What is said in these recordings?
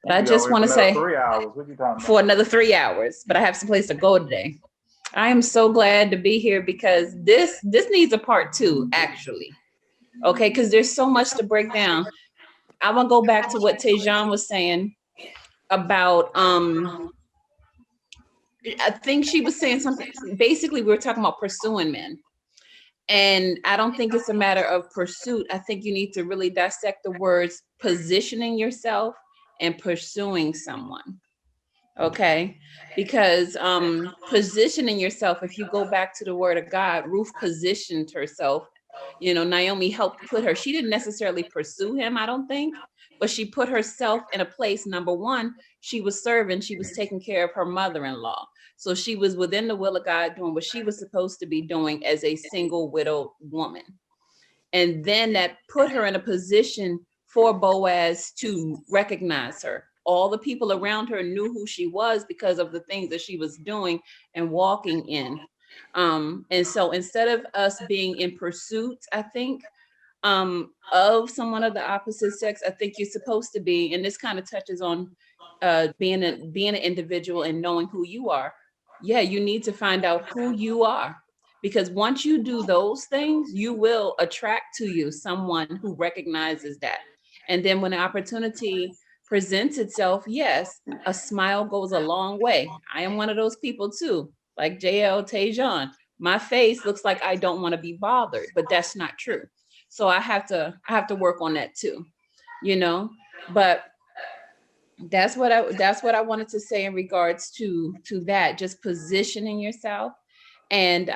But We'll I be on just here want for to another say 3 hours. What you talking for about? another 3 hours, but I have some place to go today. I am so glad to be here because this needs a part two, actually. Okay, because there's so much to break down. I want to go back to what Tejan was saying about I think she was saying something. Basically, we were talking about pursuing men. And I don't think it's a matter of pursuit. I think you need to really dissect the words positioning yourself and pursuing someone. Okay, because positioning yourself, if you go back to the word of God, Ruth positioned herself. You know, Naomi helped put her, she didn't necessarily pursue him, I don't think, but she put herself in a place. Number one, she was serving, she was taking care of her mother-in-law, so she was within the will of God, doing what she was supposed to be doing as a single widow woman. And then that put her in a position for Boaz to recognize her. All the people around her knew who she was because of the things that she was doing and walking in. And so instead of us being in pursuit, I think, of someone of the opposite sex, I think you're supposed to be, and this kind of touches on being an individual and knowing who you are. Yeah, you need to find out who you are, because once you do those things, you will attract to you someone who recognizes that. And then when the opportunity presents itself, yes, a smile goes a long way. I am one of those people too, like JL Tejan. My face looks like I don't want to be bothered, but that's not true. So I have to work on that too, you know. But that's what I wanted to say in regards to that, just positioning yourself. And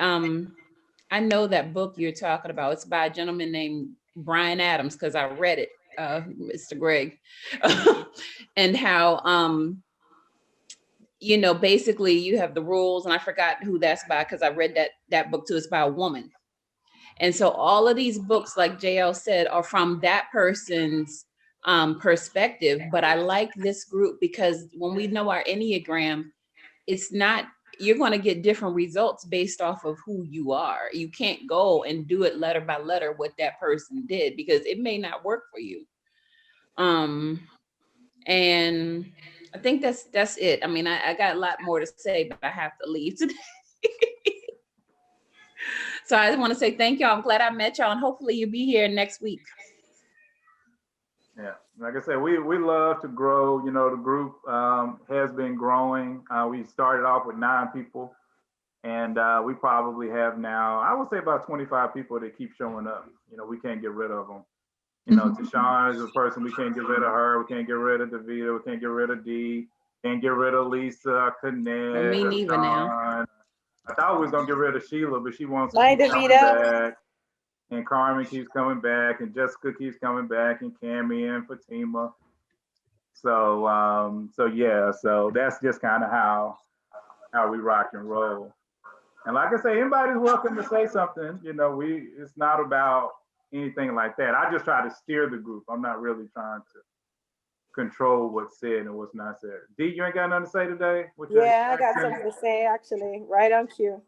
I know that book you're talking about. It's by a gentleman named Brian Adams, because I read it, Mr. Greg. And how basically you have the rules, and I forgot who that's by because I read that book too. It's by a woman. And so all of these books, like JL said, are from that person's perspective. But I like this group because when we know our Enneagram, it's not, you're going to get different results based off of who you are. You can't go and do it letter by letter what that person did, because it may not work for you. Um, and I think that's it. I mean, I got a lot more to say, but I have to leave today. So I want to say thank y'all. I'm glad I met y'all, and hopefully you'll be here next week. Yeah, like I said, we love to grow. The group has been growing. We started off with 9 people, and we probably have now, I would say, about 25 people that keep showing up. We can't get rid of them. Tashawn is a person, we can't get rid of her. We can't get rid of Davita. We can't get rid of Dee. Can't get rid of Lisa, Well, Connect, me or neither now. Sean. I thought we was gonna get rid of Sheila, but she wants to Bye, keep coming Davida. back. And Carmen keeps coming back, and Jessica keeps coming back, and Cammy and Fatima. So yeah, so that's just kind of how we rock and roll. And like I say, anybody's welcome to say something. It's not about anything like that. I just try to steer the group. I'm not really trying to control what's said and what's not said. D, you ain't got nothing to say today with your Yeah, I got accent? something to say actually, right on cue.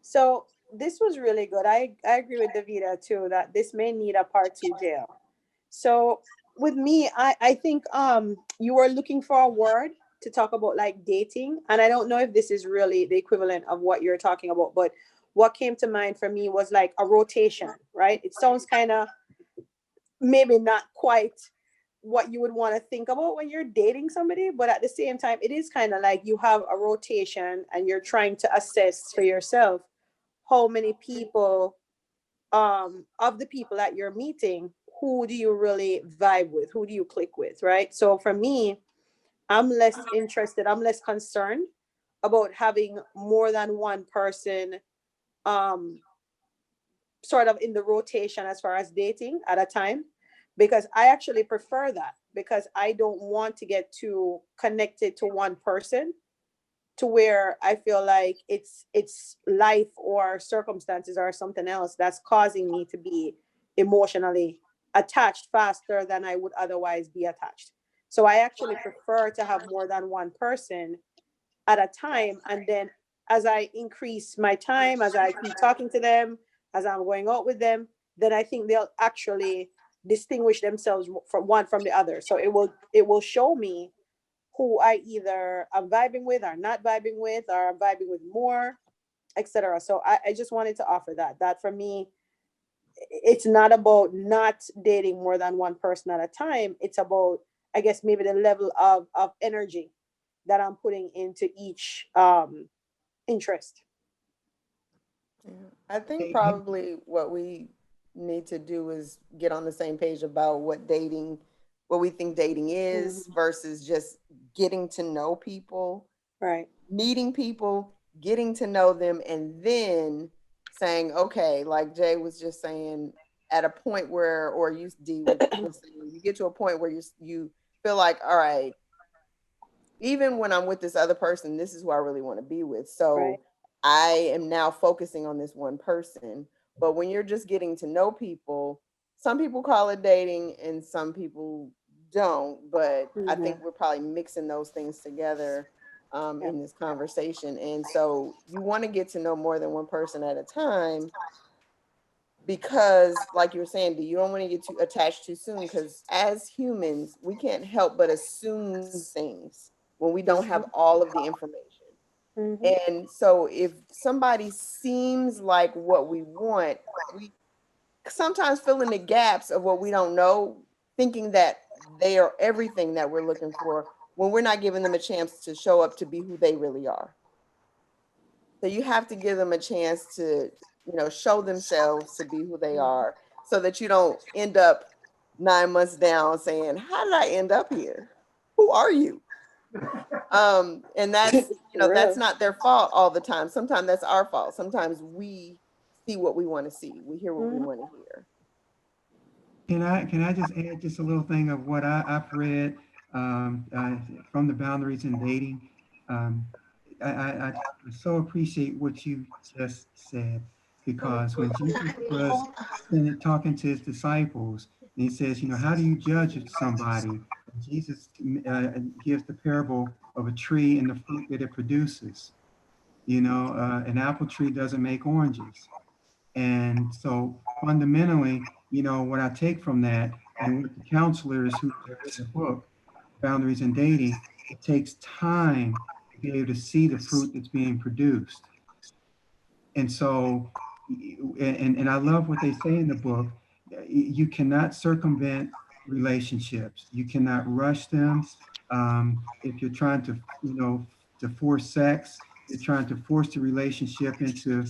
So this was really good. I agree with Davida too that this may need a part two jail. So with me, I think you were looking for a word to talk about like dating, and I don't know if this is really the equivalent of what you're talking about, but what came to mind for me was like a rotation, right? It sounds kind of maybe not quite what you would want to think about when you're dating somebody, but at the same time it is kind of like you have a rotation and you're trying to assess for yourself how many people, of the people that you're meeting, who do you really vibe with, who do you click with, right? So for me, I'm less concerned about having more than one person, um sort of in the rotation as far as dating at a time, because I actually prefer that, because I don't want to get too connected to one person to where I feel like it's life or circumstances or something else that's causing me to be emotionally attached faster than I would otherwise be attached. So I actually prefer to have more than one person at a time, and then as I increase my time, as I keep talking to them, as I'm going out with them, then I think they'll actually distinguish themselves from one from the other. So it will show me who I either am vibing with or not vibing with, or I'm vibing with more, etc. So I just wanted to offer that for me, it's not about not dating more than one person at a time. It's about, I guess, maybe the level of energy that I'm putting into each interest. Yeah. I think Hey, probably what we need to do is get on the same page about what we think dating is versus just getting to know people, Right. meeting people, getting to know them, and then saying, okay, like Jay was just saying, at a point where, or you, D, was saying, you get to a point where you feel like, all right, even when I'm with this other person, this is who I really want to be with. So Right. I am now focusing on this one person. But when you're just getting to know people, some people call it dating and some people don't. But I think we're probably mixing those things together in this conversation. And so you want to get to know more than one person at a time because, like you were saying, you don't want to get too attached too soon, because as humans, we can't help but assume things when we don't have all of the information. And so if somebody seems like what we want, we sometimes fill in the gaps of what we don't know, thinking that they are everything that we're looking for when we're not giving them a chance to show up to be who they really are. So you have to give them a chance to, show themselves to be who they are, so that you don't end up 9 months down saying, how did I end up here? Who are you? And that's, that's not their fault all the time. Sometimes that's our fault. Sometimes we see what we want to see. We hear what we want to hear. Can I just add just a little thing of what I've read from the Boundaries in Dating? I so appreciate what you just said, because when Jesus was talking to his disciples, and he says, how do you judge somebody? Jesus gives the parable of a tree and the fruit that it produces. An apple tree doesn't make oranges. And so fundamentally, what I take from that, and with the counselors who have written the book, Boundaries in Dating, it takes time to be able to see the fruit that's being produced. And so, and I love what they say in the book, you cannot circumvent relationships. You cannot rush them. If you're trying to, to force sex, you're trying to force the relationship into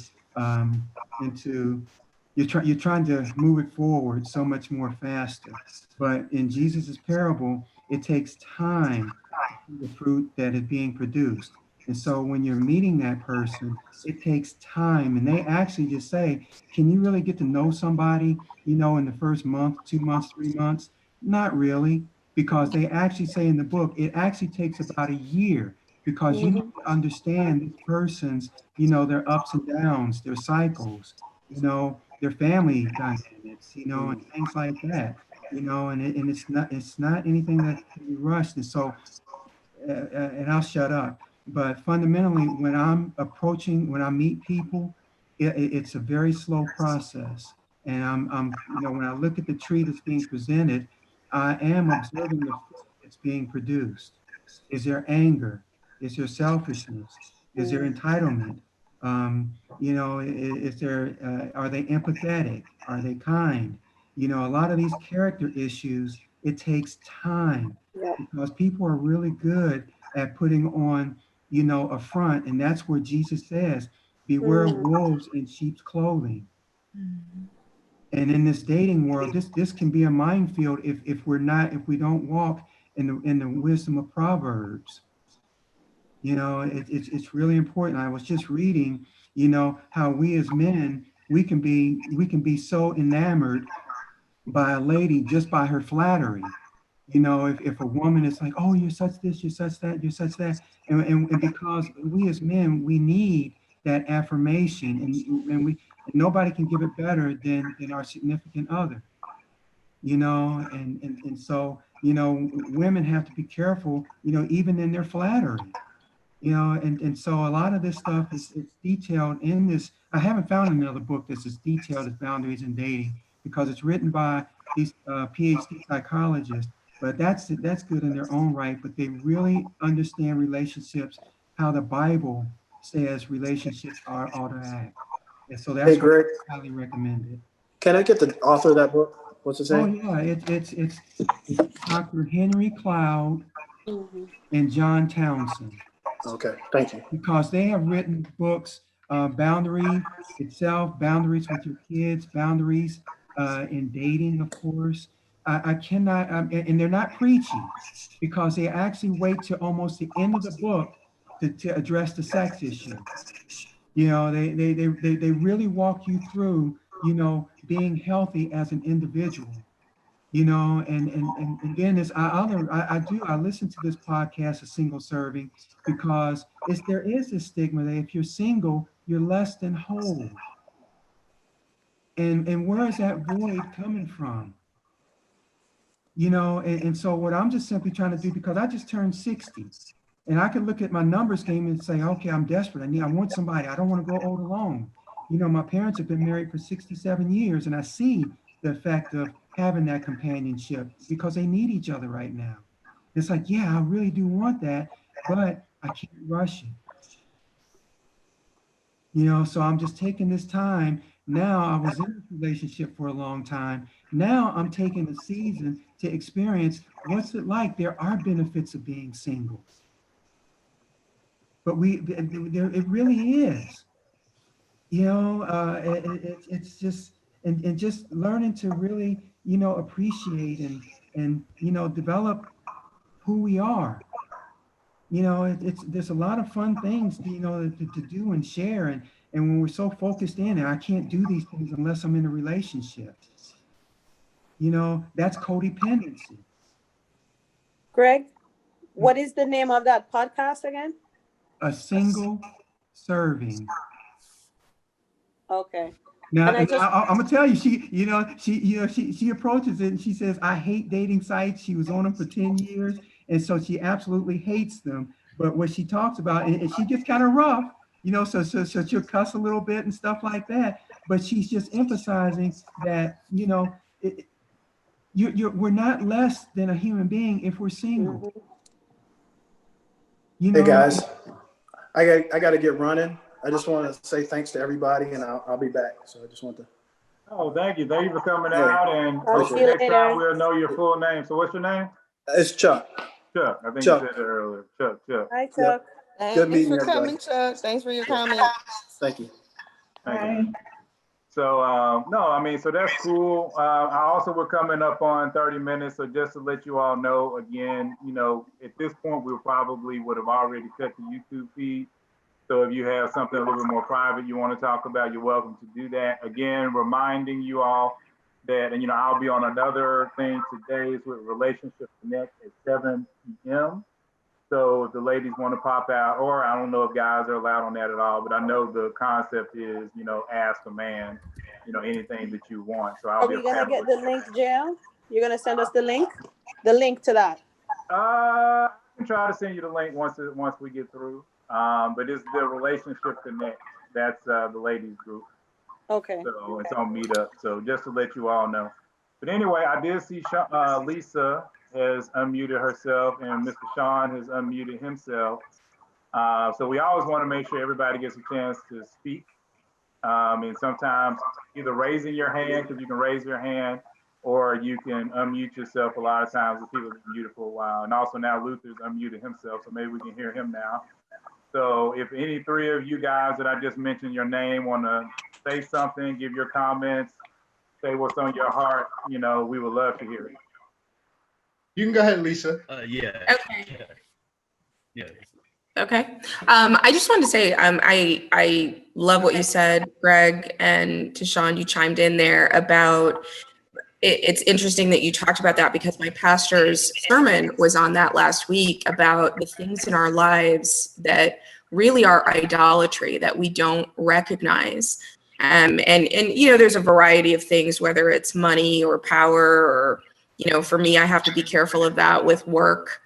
you're trying to move it forward so much more faster. But in Jesus's parable, it takes time to see the fruit that is being produced. And so when you're meeting that person, it takes time. And they actually just say, can you really get to know somebody, in the first month, 2 months, 3 months? Not really, because they actually say in the book, it actually takes about a year, because you need to understand this person's, their ups and downs, their cycles, their family dynamics, and things like that, and it's not anything that can be rushed. And so, and I'll shut up. But fundamentally, when I meet people, it's a very slow process. And I'm when I look at the tree that's being presented, I am observing the fruit that's being produced. Is there anger? Is there selfishness? Is there entitlement? Is there, are they empathetic? Are they kind? A lot of these character issues, it takes time, because people are really good at putting on, a front. And that's where Jesus says, beware of wolves in sheep's clothing. And in this dating world, this can be a minefield if we don't walk in the wisdom of Proverbs. It's really important. I was just reading, how we as men, we can be so enamored by a lady just by her flattery. If a woman is like, oh, you're such this, you're such that, you're such that, and because we as men, we need that affirmation, and nobody can give it better than our significant other. And so, women have to be careful, even in their flattery. And so a lot of this stuff is detailed in this. I haven't found another book that's as detailed as Boundaries in Dating, because it's written by these PhD psychologists, But that's good in their own right. But they really understand relationships, how the Bible says relationships ought to act. And so that's Hey, why Greg, I highly recommend it. can I get the author of that book? What's his Oh name? yeah, it's Dr. Henry Cloud Mhm. and John Townsend, Okay, thank you. because they have written books, Boundary itself, Boundaries with Your Kids, Boundaries in Dating, of course. I cannot, and they're not preachy, because they actually wait till almost the end of the book to address the sex issue. You know, they really walk you through, being healthy as an individual. And again, I listen to this podcast, A Single Serving, because there is this stigma that if you're single, you're less than whole. And where is that void coming from? And so what I'm just simply trying to do, because I just turned 60, and I can look at my numbers game and say, okay, I'm desperate. I want somebody. I don't want to go old alone. My parents have been married for 67 years, and I see the effect of having that companionship, because they need each other right now. It's like, yeah, I really do want that, but I can't rush it. So I'm just taking this time. Now, I was in this relationship for a long time. Now I'm taking a season to experience what's it like. There are benefits of being single. But it really is. It's just, and just learning to really, appreciate and develop who we are. There's a lot of fun things, to do and share. And when we're so focused in, and I can't do these things unless I'm in a relationship, that's codependency. Greg, what is the name of that podcast again? A Single Serving. Okay. Now, And I'm gonna tell you, she approaches it and she says, I hate dating sites. She was on them for 10 years. And so she absolutely hates them. But what she talks about, and she gets kind of rough, so she'll cuss a little bit and stuff like that. But she's just emphasizing that, we're not less than a human being if we're single. Hey guys, I got to get running. I just want to say thanks to everybody, and I'll be back. So I just want to. Oh, thank you. Thank you for coming Yeah. out. And I'll see you next later. time we'll know your full name. So what's your name? It's Chuck. Chuck. I think Chuck. you said it earlier. Chuck. Hi, Chuck. Yep. Thanks Good meeting for everybody. coming, Chuck. Thanks for your comment. Thank you. Thank you. So, no, I mean, so that's cool. I also, we're coming up on 30 minutes. So just to let you all know, again, at this point, we probably would have already cut the YouTube feed. So if you have something a little bit more private you want to talk about, you're welcome to do that. Again, reminding you all that, and I'll be on another thing today is with Relationship Connect at 7 p.m. So if the ladies want to pop out, or I don't know if guys are allowed on that at all, but I know the concept is, ask a man, anything that you want. So I'll Are be we gonna get the link, JL? You're gonna send us the link to that. I can try to send you the link once we get through. But it's the Relationship Connect. That's the ladies group. Okay. So it's on Meetup. So just to let you all know. But anyway, I did see Lisa has unmuted herself and Mr. Sean has unmuted himself. So we always want to make sure everybody gets a chance to speak. And sometimes either raising your hand, because you can raise your hand, or you can unmute yourself. A lot of times the people have been muted for a while. And also now Luther's unmuted himself, so maybe we can hear him now. So if any three of you guys that I just mentioned your name want to say something, give your comments, say what's on your heart, we would love to hear it. You can go ahead, Lisa. Yeah. Okay. Yeah. Okay. I just wanted to say I love what you said, Greg, and to Sean, you chimed in there about it's interesting that you talked about that, because my pastor's sermon was on that last week about the things in our lives that really are idolatry that we don't recognize. And there's a variety of things, whether it's money or power or, for me, I have to be careful of that with work.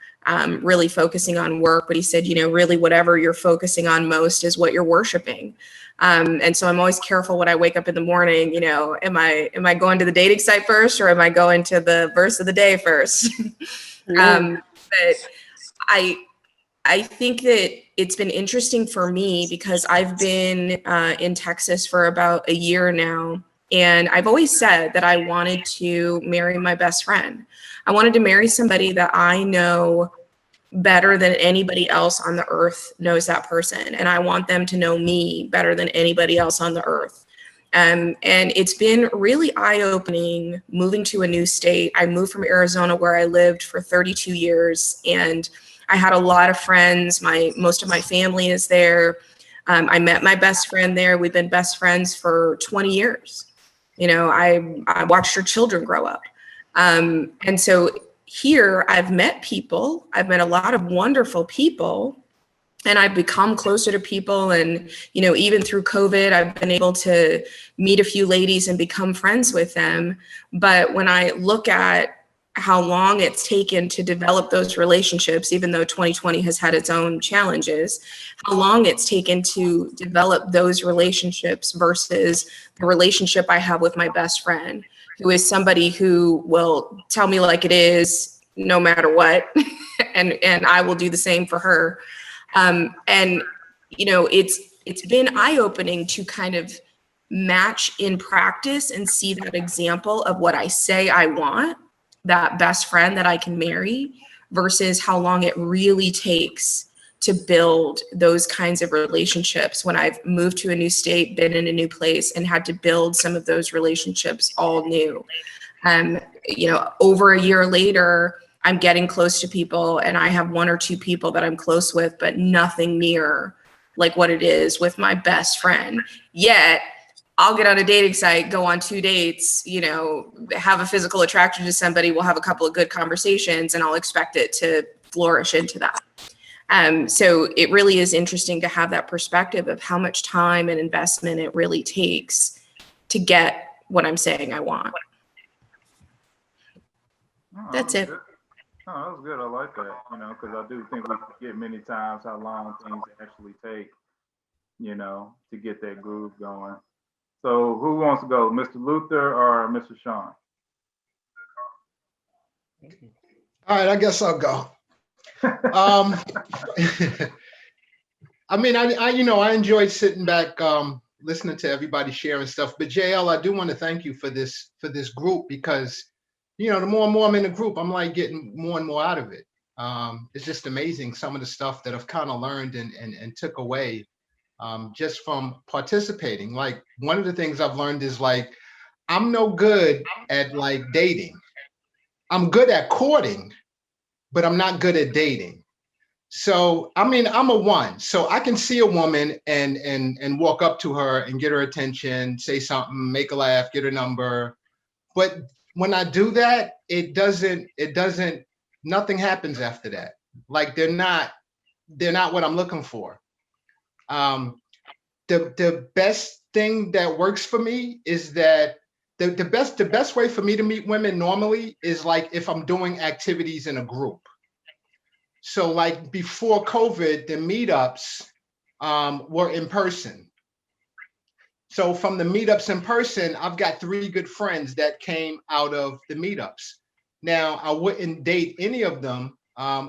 really focusing on work, but he said, you know, really whatever you're focusing on most is what you're worshiping. And so I'm always careful when I wake up in the morning, you know, am I going to the dating site first, or am I going to the verse of the day first? But I think that it's been interesting for me because I've been in Texas for about a year now. And I've always said that I wanted to marry my best friend. I wanted to marry somebody that I know better than anybody else on the earth knows that person. And I want them to know me better than anybody else on the earth. And it's been really eye-opening moving to a new state. I moved from Arizona, where I lived for 32 years, and I had a lot of friends. Most of my family is there. I met my best friend there. We've been best friends for 20 years. You know, I watched her children grow up. And so here I've met people. I've met a lot of wonderful people, and I've become closer to people. And, you know, even through COVID, I've been able to meet a few ladies and become friends with them. But when I look at how long it's taken to develop those relationships, even though 2020 has had its own challenges, how long it's taken to develop those relationships versus the relationship I have with my best friend, who is somebody who will tell me like it is, no matter what, and I will do the same for her. And you know, it's been eye-opening to kind of match in practice and see that example of what I say I want, that best friend that I can marry, versus how long it really takes to build those kinds of relationships when I've moved to a new state, been in a new place, and had to build some of those relationships all new. You know, over a year later, I'm getting close to people, and I have one or two people that I'm close with, but nothing near like what it is with my best friend. Yet I'll get on a dating site, go on 2 dates, you know, have a physical attraction to somebody, we'll have a couple of good conversations, and I'll expect it to flourish into that. So it really is interesting to have that perspective of how much time and investment it really takes to get what I'm saying I want. Oh, That's it. good. Oh, that was good. I like that, you know, because I do think we forget many times how long things actually take, you know, to get that groove going. So who wants to go, Mr. Luther or Mr. Sean? All right, I guess I'll go. I mean, I you know, I enjoyed sitting back, listening to everybody sharing stuff. But JL, I do want to thank you for this group, because, you know, the more and more I'm in the group, I'm like getting more and more out of it. It's just amazing some of the stuff that I've kind of learned and took away just from participating. Like, one of the things I've learned is, like, I'm no good at like dating. I'm good at courting, but I'm not good at dating. So, I mean, I'm a one. So I can see a woman and walk up to her and get her attention, say something, make her laugh, get her number. But when I do that, nothing happens after that. Like, they're not what I'm looking for. The best thing that works for me is that the best way for me to meet women normally is like if I'm doing activities in a group. So like before COVID, the meetups were in person. So from the meetups in person, I've got 3 good friends that came out of the meetups. Now, I wouldn't date any of them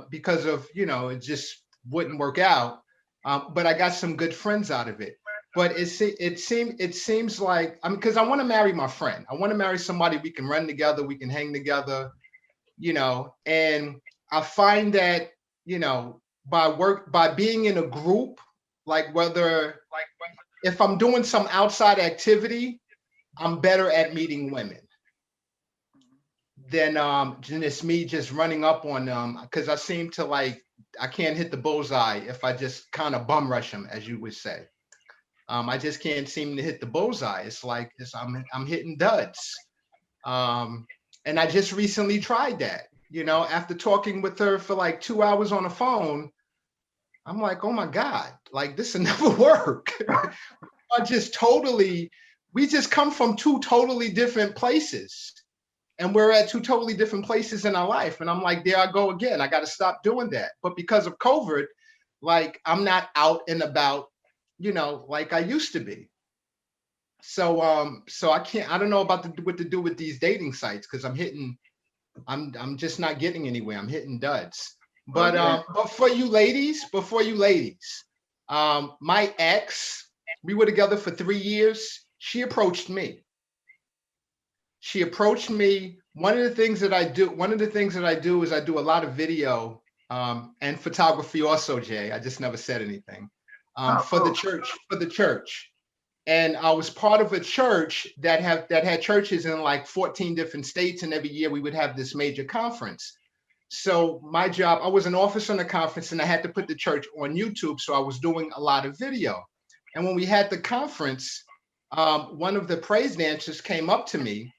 because of, you know, it just wouldn't work out. But I got some good friends out of it. But it seems like, I mean, because I want to marry my friend. I want to marry somebody we can run together, we can hang together, you know. And I find that, you know, by being in a group, like if I'm doing some outside activity, I'm better at meeting women than it's me just running up on them, because I seem to like, I can't hit the bullseye if I just kind of bum rush them, as you would say. I just can't seem to hit the bullseye. It's like I'm hitting duds. And I just recently tried that, you know, after talking with her for like 2 hours on the phone. I'm like, oh my God, like this will never work. We just come from 2 totally different places. and we're at two totally different places in our life. And I'm like, there I go again. I got to stop doing that. But because of COVID, like I'm not out and about, you know, like I used to be. So I don't know about what to do with these dating sites, because I'm just not getting anywhere. I'm hitting duds. But for you ladies, my ex, we were together for 3 years. She approached me. One of the things that I do is I do a lot of video and photography also, Jay. I just never said anything. For the church. And I was part of a church that had churches in like 14 different states, and every year we would have this major conference. So my job, I was an officer in the conference, and I had to put the church on YouTube. So I was doing a lot of video. And when we had the conference, one of the praise dancers came up to me,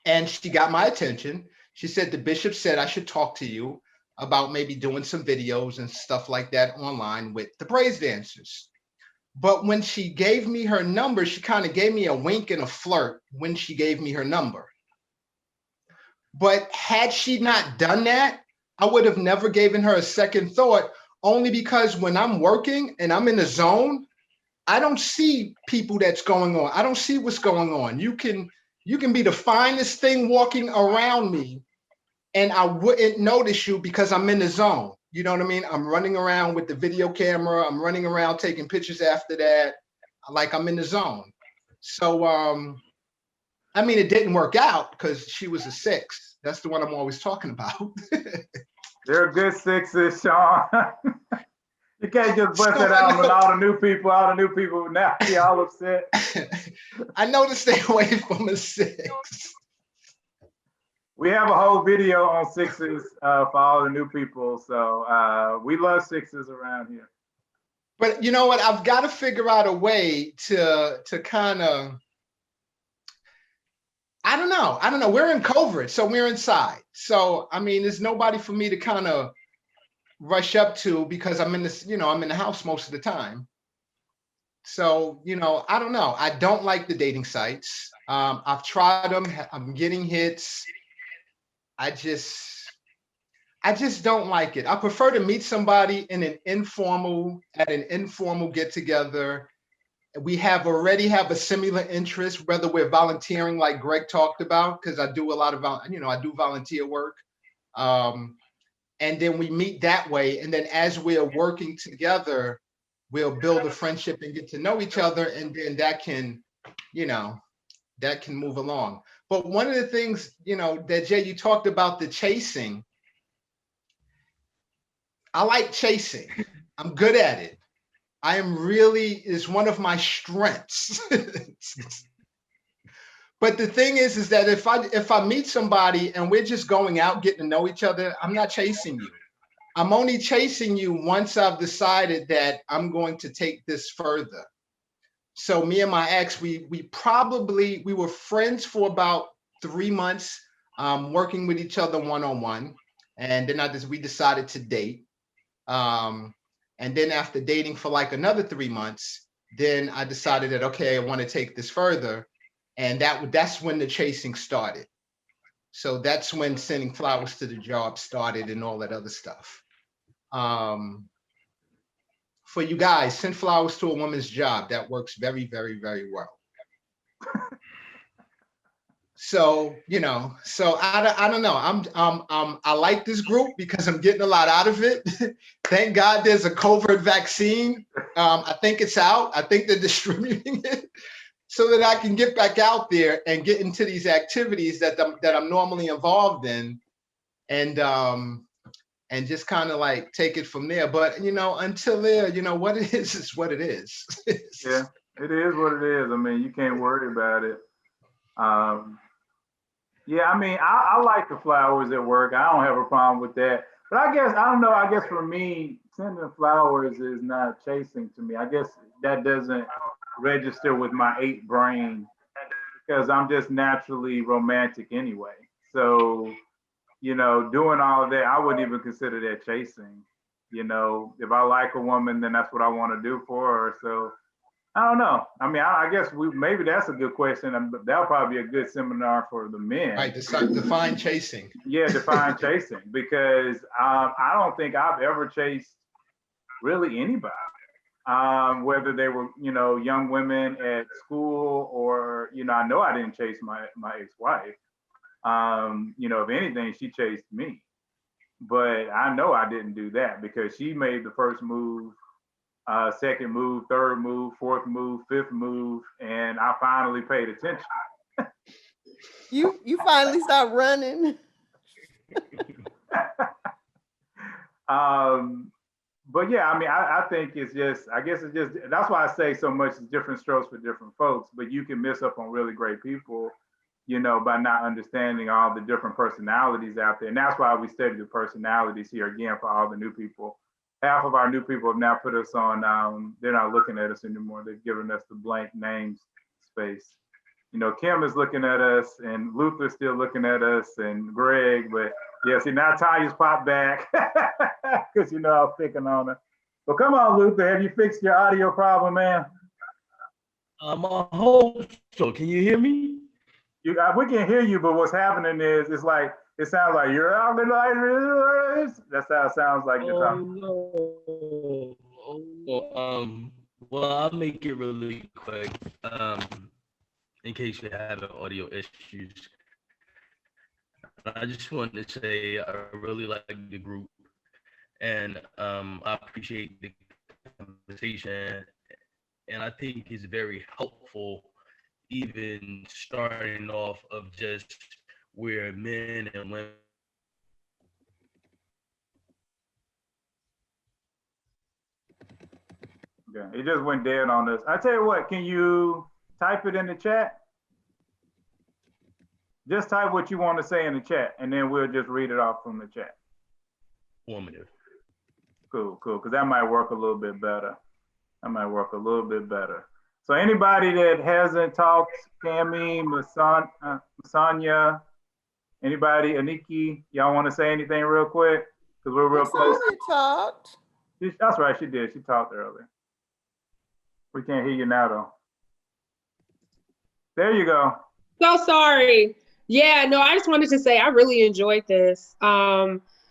and she got my attention. She said, the bishop said I should talk to you about maybe doing some videos and stuff like that online with the praise dancers. But when she gave me her number, she kind of gave me a wink and a flirt when she gave me her number. But had she not done that, I would have never given her a second thought, only because when I'm working and I'm in the zone, I don't see people that's going on. I don't see what's going on. You can be the finest thing walking around me, and I wouldn't notice you because I'm in the zone. You know what I mean? I'm running around with the video camera. I'm running around taking pictures after that. Like I'm in the zone. So, I mean, it didn't work out because she was a 6. That's the one I'm always talking about. They're good 6s, Sean. You can't just bust it out with all the new people now be all upset. I know to stay away from a 6. We have a whole video on 6s for all the new people. So we love 6s around here. But you know what? I've got to figure out a way to kind of, I don't know. We're in covert, so we're inside. So, I mean, there's nobody for me to kind of rush up to because I'm in this, I'm in the house most of the time. So, I don't know. I don't like the dating sites. I've tried them. I'm getting hits. I just don't like it. I prefer to meet somebody at an informal get together. We already have a similar interest, whether we're volunteering like Greg talked about, because I do a lot of, I do volunteer work. And then we meet that way. And then as we're working together, we'll build a friendship and get to know each other. And then that can move along. But one of the things, that Jay, you talked about the chasing. I like chasing. I'm good at it. It's one of my strengths. But the thing is that if I meet somebody and we're just going out, getting to know each other, I'm not chasing you. I'm only chasing you once I've decided that I'm going to take this further. So me and my ex, we were friends for about 3 months, working with each other one-on-one. And then we decided to date. And then after dating for like another 3 months, then I decided that, okay, I want to take this further. And that's when the chasing started. So that's when sending flowers to the job started and all that other stuff. For you guys, send flowers to a woman's job. That works very, very, very well. So, I don't know. I like this group because I'm getting a lot out of it. Thank God there's a covert vaccine. I think it's out. I think they're distributing it so that I can get back out there and get into these activities that I'm normally involved in, and just kind of like take it from there. But until there, what it is what it is. Yeah, it is what it is. I mean, you can't worry about it. Yeah, I mean, I like the flowers at work. I don't have a problem with that. But I guess for me, sending flowers is not chasing to me. I guess that doesn't register with my 8 brain because I'm just naturally romantic anyway. So, doing all of that, I wouldn't even consider that chasing. If I like a woman, then that's what I want to do for her. So I don't know. I mean, I guess maybe that's a good question. But that'll probably be a good seminar for the men. Right, define chasing. Yeah, define chasing, because I don't think I've ever chased really anybody, whether they were, young women at school or, I know I didn't chase my ex-wife. If anything, she chased me. But I know I didn't do that because she made the first move, second move, third move, fourth move, fifth move, and I finally paid attention. You finally stopped running. But yeah, I mean, I think I guess it's just, that's why I say so much is different strokes for different folks, but you can miss up on really great people, by not understanding all the different personalities out there. And that's why we study the personalities here again for all the new people. Half of our new people have now put us on, they're not looking at us anymore. They've given us the blank names space. Kim is looking at us and Luther's still looking at us and Greg, but yeah, see now Tanya's popped back because I was picking on her. But come on, Luther, have you fixed your audio problem, man? I hope so. Can you hear me? We can hear you, but what's happening is it sounds like you're out there like this. That's how it sounds like you're talking. No. Well, I'll make it really quick. In case you're having audio issues. I just wanted to say I really like the group and I appreciate the conversation, and I think it's very helpful even starting off of just where men and women. Okay, it just went dead on us. I tell you what, can you type it in the chat? Just type what you want to say in the chat, and then we'll just read it off from the chat. Formative. Cool, because that might work a little bit better. So anybody that hasn't talked, Cami, Masanya, anybody, Aniki, y'all want to say anything real quick? Because we're real close. Masanya talked. That's right, she did. She talked earlier. We can't hear you now, though. There you go. So sorry. Yeah, no, I just wanted to say I really enjoyed this.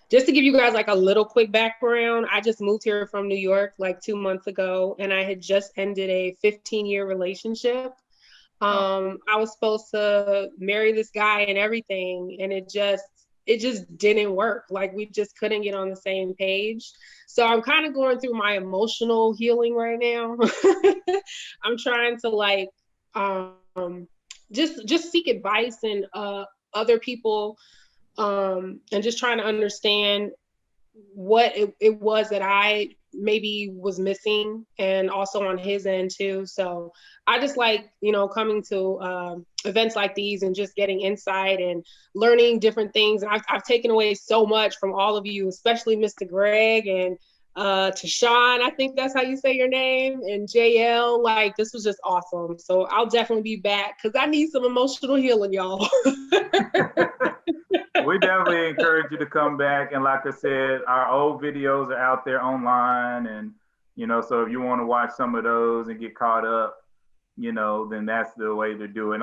Just to give you guys like a little quick background, I just moved here from New York like 2 months ago, and I had just ended a 15-year relationship. I was supposed to marry this guy and everything, and it just didn't work. Like we just couldn't get on the same page. So I'm kind of going through my emotional healing right now. I'm trying to like just seek advice and other people, and just trying to understand what it was that I maybe was missing, and also on his end too. So I just like, coming to events like these and just getting insight and learning different things. And I've taken away so much from all of you, especially Mr. Greg and Tashawn, I think that's how you say your name, and JL. Like, this was just awesome. So I'll definitely be back because I need some emotional healing, y'all. We definitely encourage you to come back. And like I said, our old videos are out there online. And, so if you want to watch some of those and get caught up, then that's the way to do it.